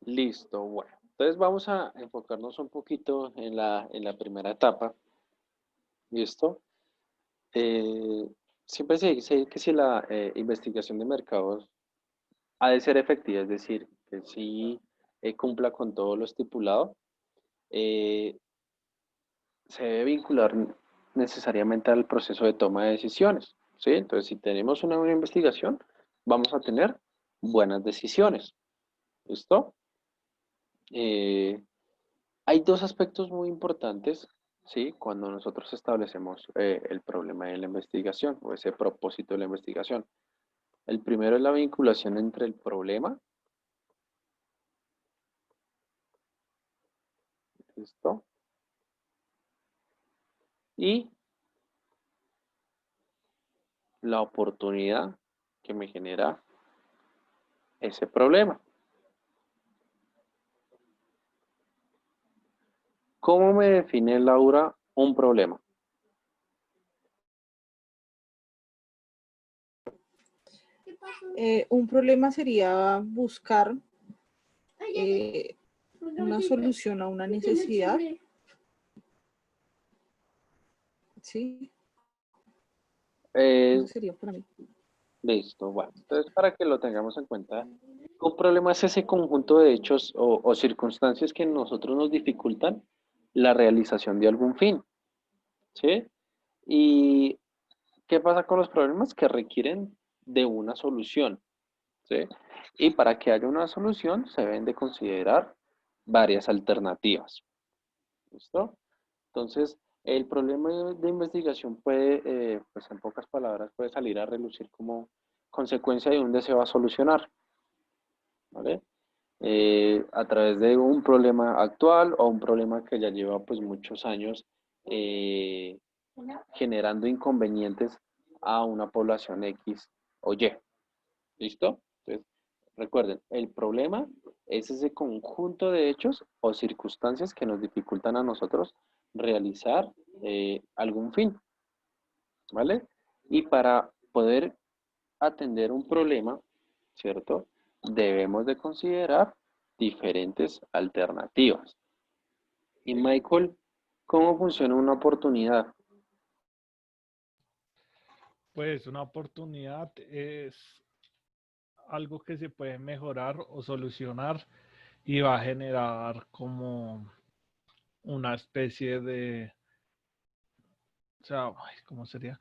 Listo, bueno. Entonces vamos a enfocarnos un poquito en la primera etapa. ¿Listo? Eh, Siempre se dice que si la investigación de mercados ha de ser efectiva, es decir, que si cumpla con todo lo estipulado, eh, se debe vincular necesariamente al proceso de toma de decisiones, ¿sí? Entonces, si tenemos una buena investigación, vamos a tener buenas decisiones, ¿listo? Eh, Hay dos aspectos muy importantes, ¿sí? Cuando nosotros establecemos el problema de la investigación o ese propósito de la investigación. El primero es la vinculación entre el problema, ¿listo? Y la oportunidad que me genera ese problema. ¿Cómo me define Laura un problema? Un problema sería buscar una solución a una necesidad. ¿Sí? Eso sería para mí. Listo, bueno. Entonces, para que lo tengamos en cuenta, un problema es ese conjunto de hechos o circunstancias que nosotros nos dificultan la realización de algún fin, ¿sí? ¿Y qué pasa con los problemas? Que requieren de una solución, ¿sí? Y para que haya una solución, se deben de considerar varias alternativas, ¿listo? Entonces, el problema de investigación puede, pues en pocas palabras, puede salir a relucir como consecuencia de un deseo a solucionar, ¿vale? A través de un problema actual o un problema que ya lleva pues muchos años eh, generando inconvenientes a una población X o Y. ¿Listo? Entonces, recuerden, el problema es ese conjunto de hechos o circunstancias que nos dificultan a nosotros realizar algún fin, ¿vale? Y para poder atender un problema, ¿cierto? Debemos de considerar diferentes alternativas. Y Michael, ¿cómo funciona una oportunidad? Pues una oportunidad es algo que se puede mejorar o solucionar y va a generar como una especie de, o sea, ¿cómo sería?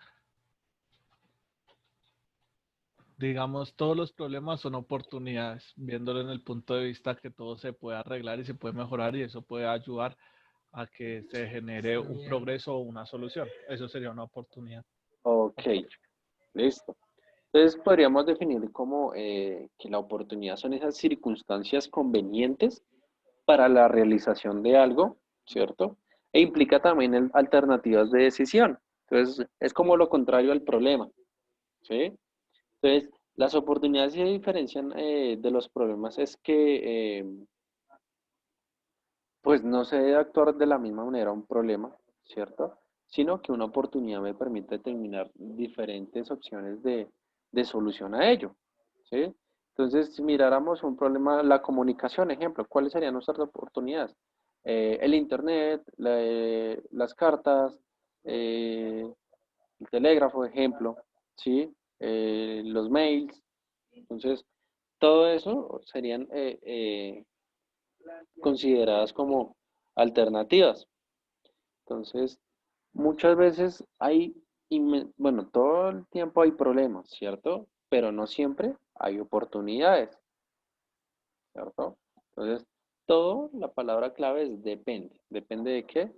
Digamos, todos los problemas son oportunidades, viéndolo en el punto de vista que todo se puede arreglar y se puede mejorar y eso puede ayudar a que se genere un progreso o una solución. Eso sería una oportunidad. Ok, listo. Entonces podríamos definir como que la oportunidad son esas circunstancias convenientes para la realización de algo, ¿cierto? E implica también alternativas de decisión. Entonces es como lo contrario al problema, ¿sí? Entonces las oportunidades se diferencian de los problemas es que pues no se debe actuar de la misma manera un problema, ¿cierto? Sino que una oportunidad me permite determinar diferentes opciones de solución a ello, ¿sí? Entonces, si miráramos un problema, la comunicación, ejemplo, ¿cuáles serían nuestras oportunidades? El internet, las cartas, el telégrafo, ejemplo, ¿sí? Los mails. Entonces, todo eso serían consideradas como alternativas. Entonces, muchas veces hay, bueno, todo el tiempo hay problemas, ¿cierto? Pero no siempre hay oportunidades, ¿cierto? Entonces, todo, la palabra clave es depende. ¿Depende de qué?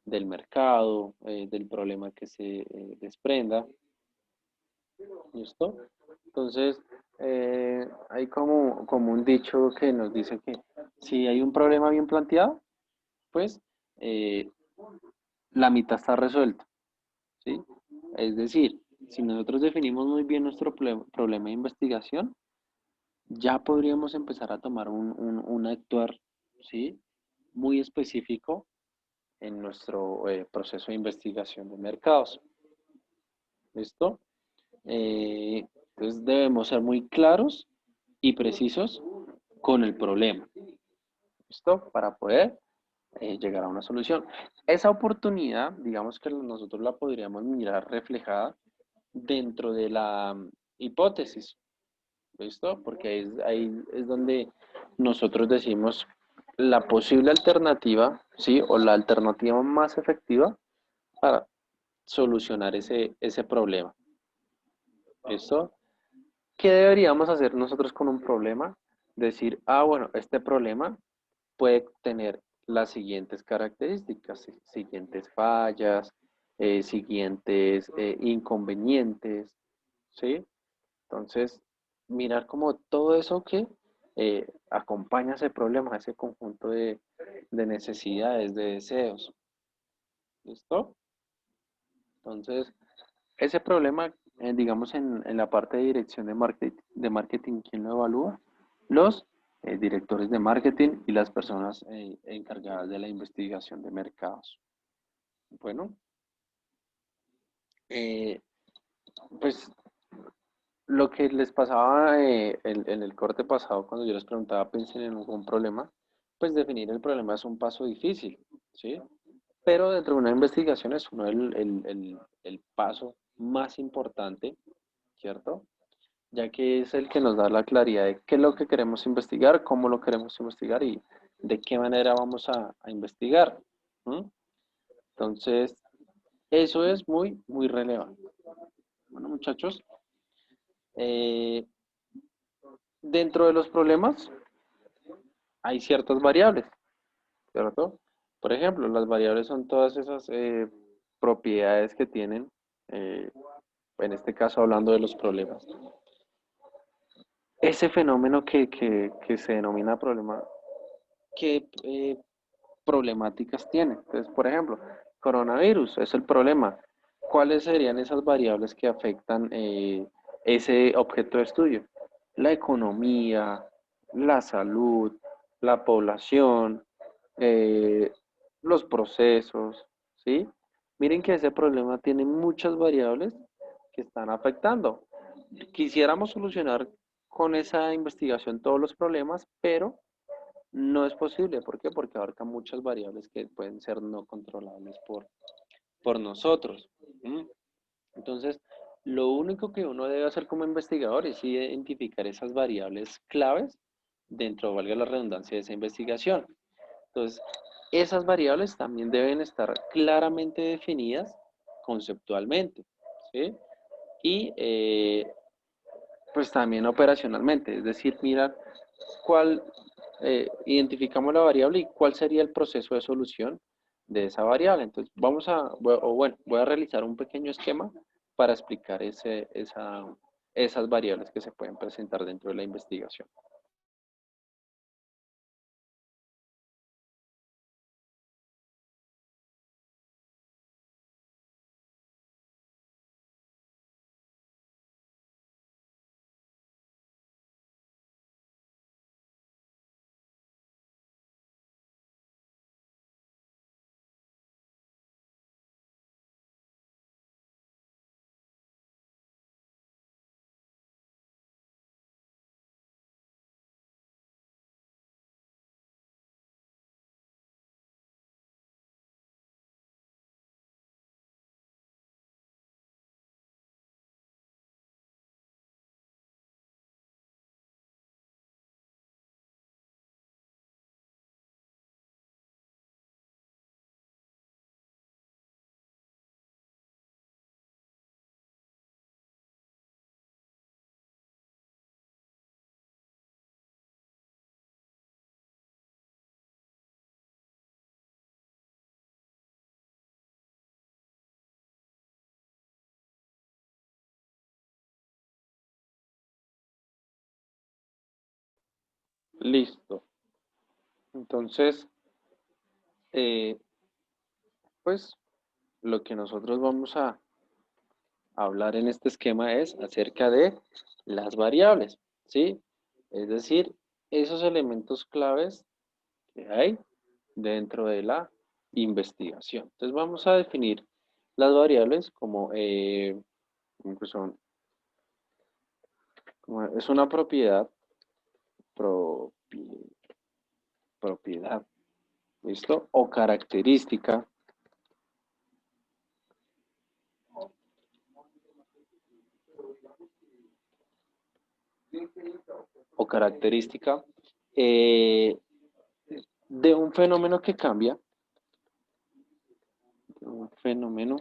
Del mercado, del problema que se desprenda, ¿listo? Entonces, hay como un dicho que nos dice que si hay un problema bien planteado, pues eh, la mitad está resuelta, ¿sí? Es decir, si nosotros definimos muy bien nuestro problema de investigación, ya podríamos empezar a tomar un actuar, ¿sí? Muy específico en nuestro proceso de investigación de mercados. ¿Listo? Entonces debemos ser muy claros y precisos con el problema. ¿Listo? Para poder llegar a una solución. Esa oportunidad, digamos que nosotros la podríamos mirar reflejada dentro de la hipótesis. ¿Listo? Porque ahí es donde nosotros decimos la posible alternativa, ¿sí? O la alternativa más efectiva para solucionar ese problema. ¿Listo? ¿Qué deberíamos hacer nosotros con un problema? Decir, bueno, este problema puede tener las siguientes características, siguientes fallas, siguientes inconvenientes, ¿sí? Entonces, mirar como todo eso que acompaña ese problema, ese conjunto de necesidades, de deseos. ¿Listo? Entonces, ese problema, digamos, en la parte de dirección de marketing, ¿quién lo evalúa? Los directores de marketing y las personas encargadas de la investigación de mercados. Bueno, eh, pues lo que les pasaba en el corte pasado, cuando yo les preguntaba, piensen en algún problema, pues definir el problema es un paso difícil, ¿sí? Pero dentro de una investigación es uno el paso más importante, ¿cierto? Ya que es el que nos da la claridad de qué es lo que queremos investigar, cómo lo queremos investigar y de qué manera vamos a investigar. ¿Mm? Entonces, eso es muy, muy relevante. Bueno, muchachos, eh, dentro de los problemas hay ciertas variables, ¿cierto? Por ejemplo, las variables son todas esas propiedades que tienen, eh, en este caso hablando de los problemas. Ese fenómeno que se denomina problema, ¿qué problemáticas tiene? Entonces, por ejemplo, coronavirus es el problema. ¿Cuáles serían esas variables que afectan ese objeto de estudio? La economía, la salud, la población, eh, los procesos, ¿sí? Miren que ese problema tiene muchas variables que están afectando. Quisiéramos solucionar con esa investigación todos los problemas, pero no es posible. ¿Por qué? Porque abarca muchas variables que pueden ser no controlables por nosotros. ¿Mm? Entonces, lo único que uno debe hacer como investigador es identificar esas variables claves dentro, valga la redundancia, de esa investigación. Entonces, esas variables también deben estar claramente definidas conceptualmente, ¿sí? Y pues también operacionalmente, es decir, mirar cuál, identificamos la variable y cuál sería el proceso de solución de esa variable. Entonces, voy a realizar un pequeño esquema para explicar esas variables que se pueden presentar dentro de la investigación. Listo. Entonces, eh, pues lo que nosotros vamos a hablar en este esquema es acerca de las variables, ¿sí? Es decir, esos elementos claves que hay dentro de la investigación. Entonces vamos a definir las variables como, son Es una propiedad, propiedad, ¿listo? O característica, de un fenómeno que cambia, un fenómeno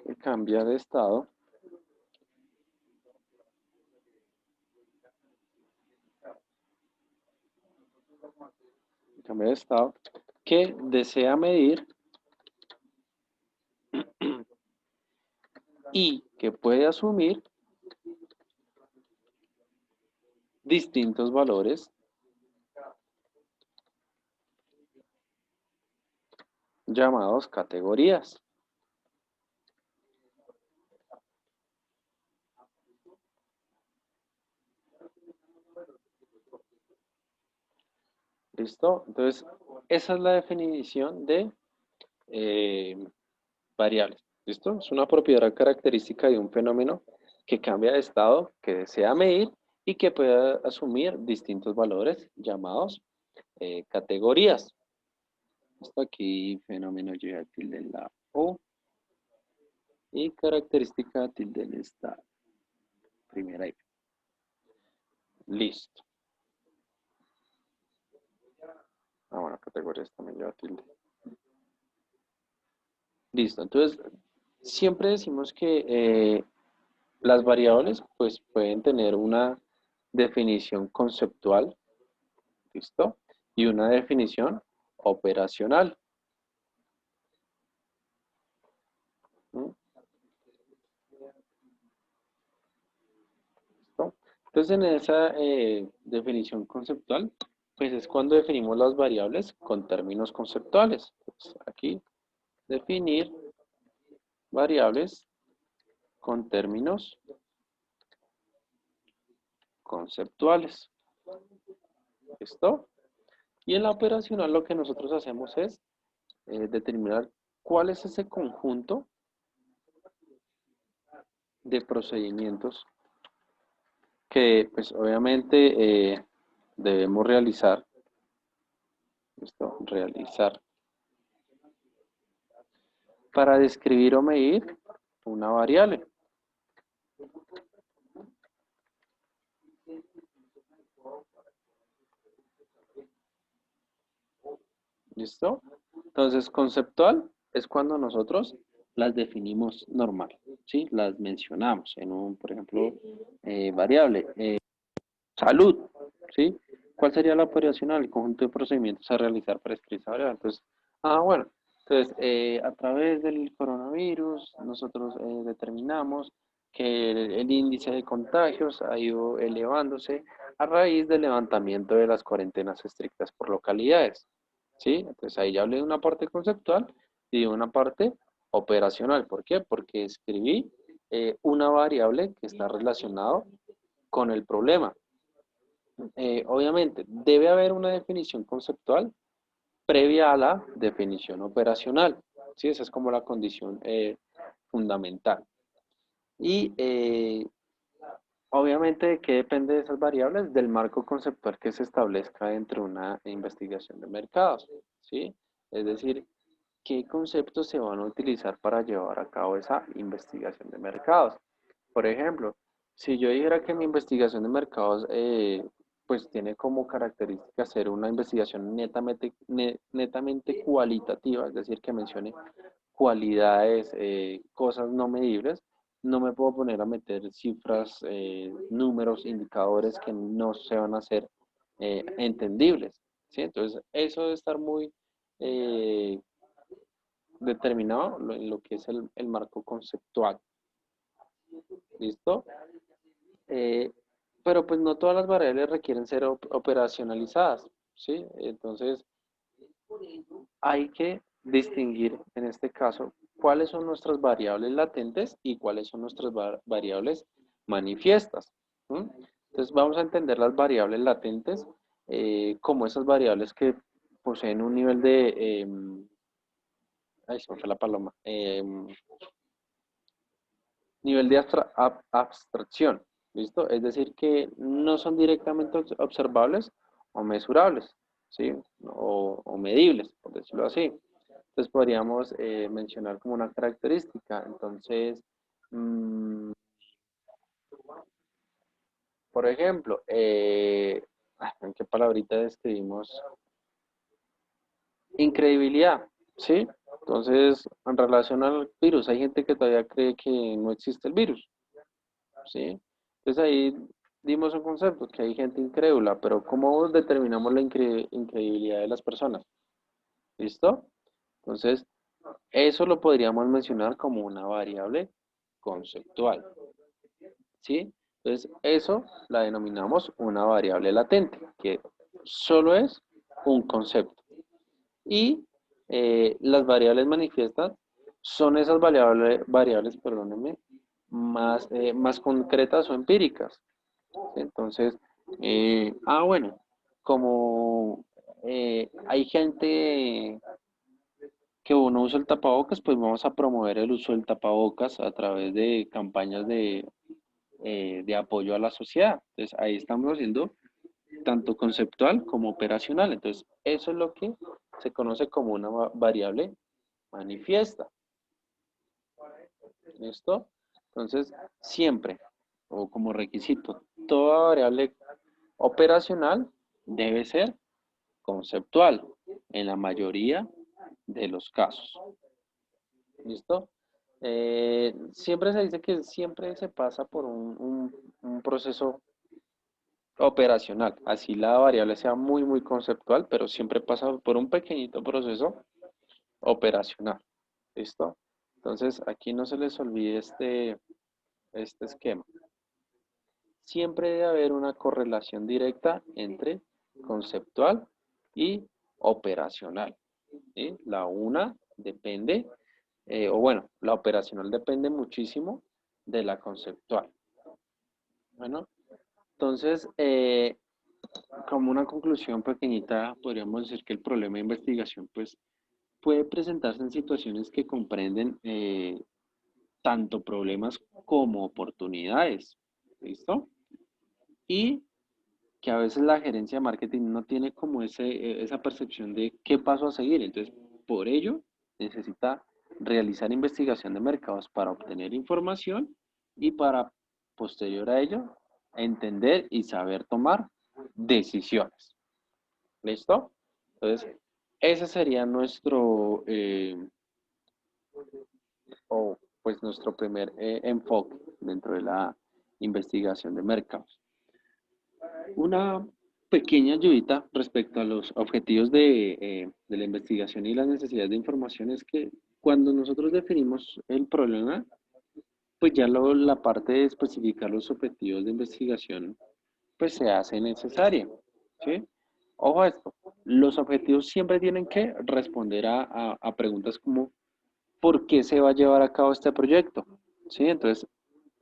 que cambia de estado, que desea medir y que puede asumir distintos valores llamados categorías. ¿Listo? Entonces, esa es la definición de variables. ¿Listo? Es una propiedad característica de un fenómeno que cambia de estado, que desea medir y que puede asumir distintos valores llamados categorías. Esto aquí, fenómeno lleva tilde en la O y característica tilde en esta primera I. Listo. Bueno, categorías también lleva tilde. Listo, entonces siempre decimos que las variables pues pueden tener una definición conceptual, ¿listo? Y una definición operacional. ¿Mm? ¿Listo? Entonces en esa definición conceptual, pues es cuando definimos las variables con términos conceptuales. Pues aquí, definir variables con términos conceptuales. ¿Listo? Y en la operacional lo que nosotros hacemos es determinar cuál es ese conjunto de procedimientos que pues obviamente debemos realizar. ¿Listo? Realizar para describir o medir una variable. ¿Listo? Entonces, conceptual es cuando nosotros las definimos normal, ¿sí? Las mencionamos en un, por ejemplo, variable. Salud, ¿sí? ¿Cuál sería la operacional? El conjunto de procedimientos a realizar para escribir esa variable. Entonces, bueno. Entonces, a través del coronavirus, nosotros determinamos que el índice de contagios ha ido elevándose a raíz del levantamiento de las cuarentenas estrictas por localidades. ¿Sí? Entonces ahí ya hablé de una parte conceptual y de una parte operacional. ¿Por qué? Porque escribí una variable que está relacionada con el problema. Obviamente, debe haber una definición conceptual previa a la definición operacional. ¿Sí? Esa es como la condición fundamental. Y obviamente, ¿de qué depende de esas variables? Del marco conceptual que se establezca dentro de una investigación de mercados, ¿sí? Es decir, ¿qué conceptos se van a utilizar para llevar a cabo esa investigación de mercados? Por ejemplo, si yo dijera que mi investigación de mercados pues tiene como característica ser una investigación netamente cualitativa, es decir, que mencione cualidades, cosas no medibles, no me puedo poner a meter cifras, números, indicadores que no se van a hacer entendibles, ¿sí? Entonces, eso debe estar muy determinado en lo que es el marco conceptual. ¿Listo? Pero pues no todas las variables requieren ser operacionalizadas, ¿sí? Entonces, hay que distinguir en este caso cuáles son nuestras variables latentes y cuáles son nuestras variables manifiestas. ¿Sí? Entonces vamos a entender las variables latentes como esas variables que poseen un nivel Ay, se me fue la paloma. Nivel de abstracción, ¿listo? Es decir, que no son directamente observables o mesurables, ¿sí? O medibles, por decirlo así. Entonces podríamos mencionar como una característica. Entonces, por ejemplo, ¿en qué palabrita describimos? Incredibilidad, ¿sí? Entonces, en relación al virus, hay gente que todavía cree que no existe el virus, ¿sí? Entonces ahí dimos un concepto, que hay gente incrédula, pero ¿cómo determinamos la incredibilidad de las personas? ¿Listo? Entonces, eso lo podríamos mencionar como una variable conceptual, ¿sí? Entonces, eso la denominamos una variable latente, que solo es un concepto. Y las variables manifiestas son esas variables, perdónenme, más concretas o empíricas. Entonces, bueno, como hay gente que uno usa el tapabocas, pues vamos a promover el uso del tapabocas a través de campañas de apoyo a la sociedad. Entonces, ahí estamos haciendo tanto conceptual como operacional. Entonces, eso es lo que se conoce como una variable manifiesta. ¿Listo? Entonces, siempre, o como requisito, toda variable operacional debe ser conceptual en la mayoría de los casos. ¿Listo? Siempre se dice que siempre se pasa por un proceso operacional. Así la variable sea muy conceptual, pero siempre pasa por un pequeñito proceso operacional. ¿Listo? Entonces, aquí no se les olvide este esquema. Siempre debe haber una correlación directa entre conceptual y operacional. ¿Sí? La una depende, o bueno, la operacional depende muchísimo de la conceptual. Bueno, entonces, como una conclusión pequeñita, podríamos decir que el problema de investigación pues, puede presentarse en situaciones que comprenden tanto problemas como oportunidades. ¿Listo? Y que a veces la gerencia de marketing no tiene como esa percepción de qué paso a seguir. Entonces, por ello, necesita realizar investigación de mercados para obtener información y para, posterior a ello, entender y saber tomar decisiones. ¿Listo? Entonces, ese sería nuestro primer enfoque dentro de la investigación de mercados. Una pequeña ayudita respecto a los objetivos de la investigación y las necesidades de información es que cuando nosotros definimos el problema, pues ya la parte de especificar los objetivos de investigación, pues se hace necesaria, ¿sí? Ojo a esto, los objetivos siempre tienen que responder a preguntas como ¿por qué se va a llevar a cabo este proyecto? ¿Sí? Entonces,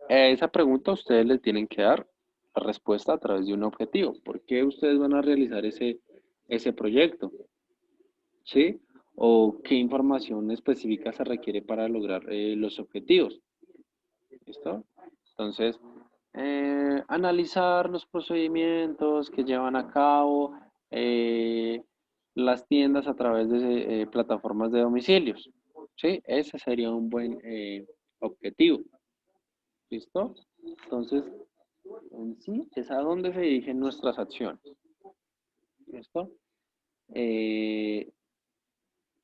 a esa pregunta ustedes le tienen que dar la respuesta a través de un objetivo. ¿Por qué ustedes van a realizar ese proyecto? ¿Sí? ¿O qué información específica se requiere para lograr los objetivos? ¿Listo? Entonces, analizar los procedimientos que llevan a cabo las tiendas a través de plataformas de domicilios. ¿Sí? Ese sería un buen objetivo. ¿Listo? Entonces, en sí es a donde se dirigen nuestras acciones. ¿Listo?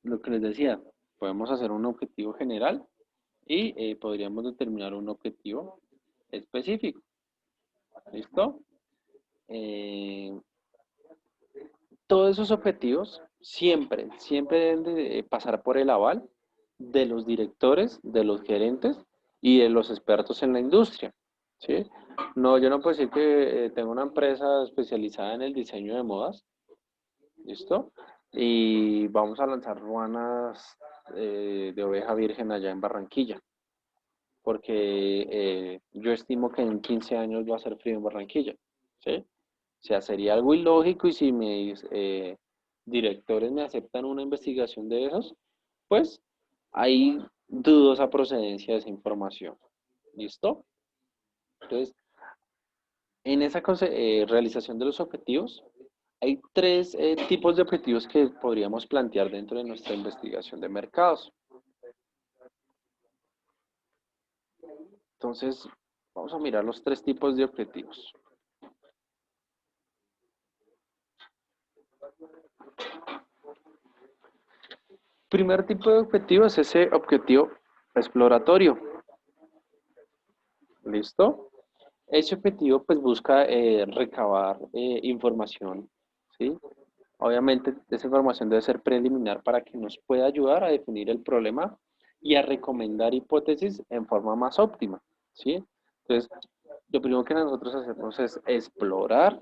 Lo que les decía, podemos hacer un objetivo general y podríamos determinar un objetivo específico. ¿Listo? Eh, todos esos objetivos siempre deben de pasar por el aval de los directores, de los gerentes y de los expertos en la industria. ¿Sí? No, yo no puedo decir que tengo una empresa especializada en el diseño de modas, ¿listo? Y vamos a lanzar ruanas de oveja virgen allá en Barranquilla, porque yo estimo que en 15 años va a ser frío en Barranquilla, ¿sí? O sea, sería algo ilógico y si mis directores me aceptan una investigación de esos, pues hay dudosa procedencia de esa información. ¿Listo? Entonces, en esa realización de los objetivos, hay tres tipos de objetivos que podríamos plantear dentro de nuestra investigación de mercados. Entonces, vamos a mirar los tres tipos de objetivos. Primer tipo de objetivo es ese objetivo exploratorio. ¿Listo? Ese objetivo pues busca recabar información, ¿sí? Obviamente esa información debe ser preliminar para que nos pueda ayudar a definir el problema y a recomendar hipótesis en forma más óptima, ¿sí? Entonces, lo primero que nosotros hacemos es explorar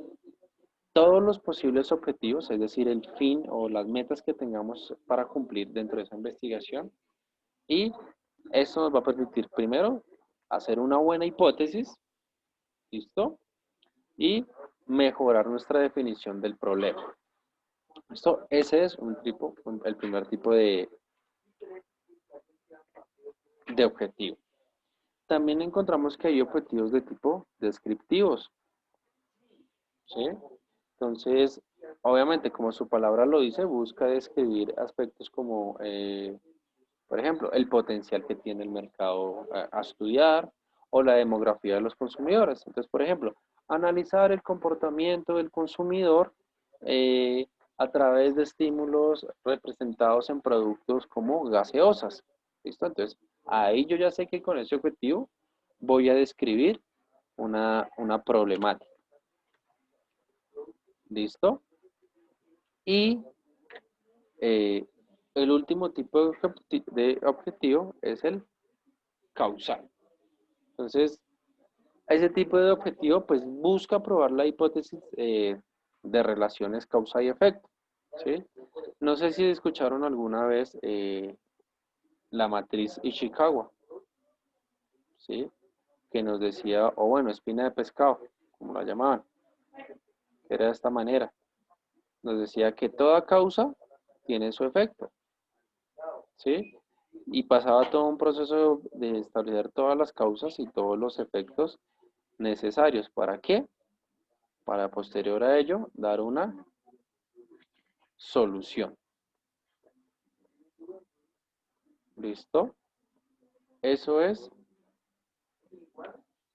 todos los posibles objetivos, es decir, el fin o las metas que tengamos para cumplir dentro de esa investigación. Y eso nos va a permitir primero hacer una buena hipótesis, ¿listo? Y mejorar nuestra definición del problema. Ese es el primer tipo de objetivo. También encontramos que hay objetivos de tipo descriptivos, ¿sí? Entonces, obviamente, como su palabra lo dice, busca describir aspectos como, por ejemplo, el potencial que tiene el mercado a estudiar o la demografía de los consumidores. Entonces, por ejemplo, analizar el comportamiento del consumidor eh, a través de estímulos representados en productos como gaseosas. ¿Listo? Entonces, ahí yo ya sé que con ese objetivo voy a describir una problemática. ¿Listo? Y el último tipo de objetivo es el causal. Entonces, ese tipo de objetivo pues busca probar la hipótesis de relaciones causa y efecto. ¿Sí? No sé si escucharon alguna vez la matriz Ishikawa, ¿sí? Que nos decía, o bueno, espina de pescado, como la llamaban, que era de esta manera. Nos decía que toda causa tiene su efecto, ¿sí? Y pasaba todo un proceso de establecer todas las causas y todos los efectos necesarios. ¿Para qué? Para posterior a ello dar una solución. ¿Listo? Eso es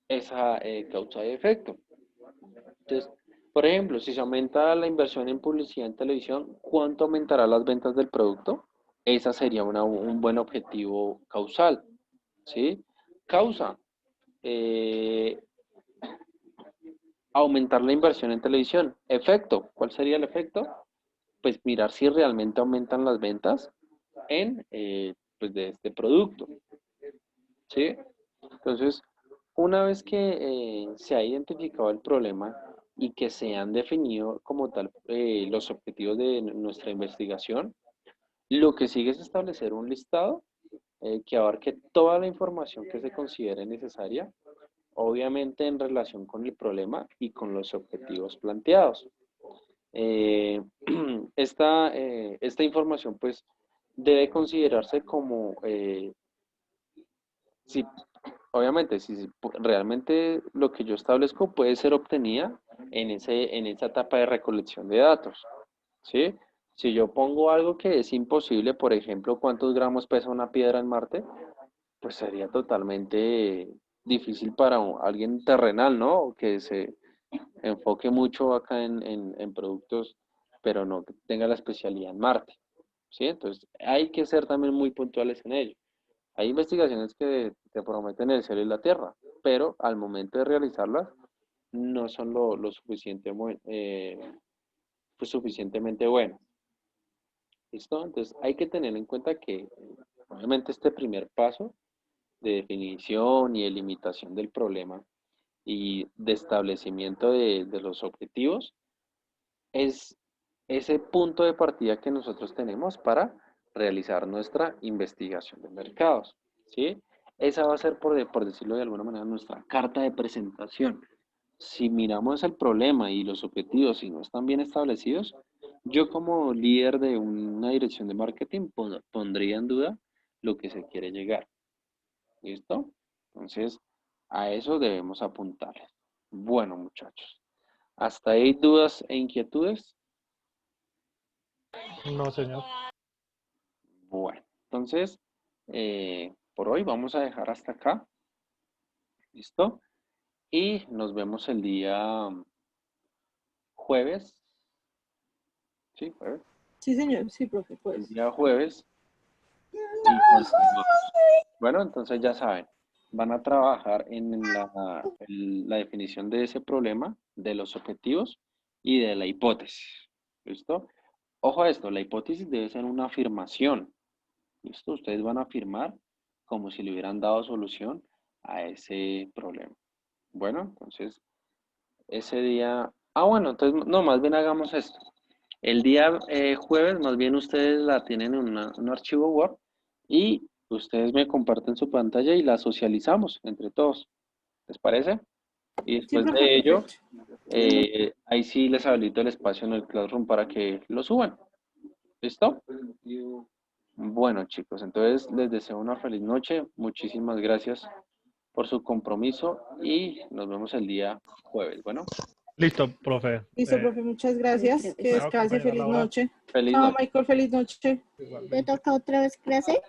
esa causa y efecto. Entonces, por ejemplo, si se aumenta la inversión en publicidad en televisión, ¿cuánto aumentará las ventas del producto? Esa sería un buen objetivo causal, ¿sí? Causa, eh, aumentar la inversión en televisión. Efecto, ¿cuál sería el efecto? Pues mirar si realmente aumentan las ventas pues de este producto, ¿sí? Entonces, una vez que se ha identificado el problema y que se han definido como tal los objetivos de nuestra investigación, lo que sigue es establecer un listado que abarque toda la información que se considere necesaria, obviamente en relación con el problema y con los objetivos planteados. Eh, esta información pues debe considerarse como si obviamente, si realmente lo que yo establezco puede ser obtenida en esa etapa de recolección de datos, ¿sí? Si yo pongo algo que es imposible, por ejemplo, cuántos gramos pesa una piedra en Marte, pues sería totalmente difícil para alguien terrenal, ¿no? Que se enfoque mucho acá en productos, pero no que tenga la especialidad en Marte, ¿sí? Entonces, hay que ser también muy puntuales en ello. Hay investigaciones que te prometen el cielo y la tierra, pero al momento de realizarlas no son pues suficientemente buenas. ¿Listo? Entonces hay que tener en cuenta que obviamente este primer paso de definición y de limitación del problema y de establecimiento de los objetivos es ese punto de partida que nosotros tenemos para realizar nuestra investigación de mercados, ¿sí? Esa va a ser, por decirlo de alguna manera, nuestra carta de presentación. Si miramos el problema y los objetivos y no están bien establecidos, yo como líder de una dirección de marketing pondría en duda lo que se quiere llegar. ¿Listo? Entonces, a eso debemos apuntar. Bueno, muchachos. ¿Hasta ahí dudas e inquietudes? No, señor. Bueno, entonces, por hoy vamos a dejar hasta acá. ¿Listo? Y nos vemos el día jueves. ¿Sí? Jueves. Sí, señor. Sí, profe, El pues. día jueves. Y continuamos. Bueno, entonces ya saben, van a trabajar en la definición de ese problema, de los objetivos y de la hipótesis. ¿Listo? Ojo a esto, la hipótesis debe ser una afirmación. ¿Listo? Ustedes van a afirmar como si le hubieran dado solución a ese problema. Bueno, entonces ese día... Ah, bueno, entonces no, más bien hagamos esto. El día jueves, más bien ustedes la tienen en un archivo Word y ustedes me comparten su pantalla y la socializamos entre todos. ¿Les parece? Y Sí, después profe, de ello, perfecto. ahí sí les habilito el espacio en el Classroom para que lo suban. ¿Listo? Bueno, chicos, entonces les deseo una feliz noche. Muchísimas gracias por su compromiso y nos vemos el día jueves. Bueno, Listo, profe. Listo, profe, muchas gracias. Que Bueno, descanse. compañera Feliz Laura, noche. feliz Chao, noche. Michael, feliz noche. igualmente. toca otra vez clase?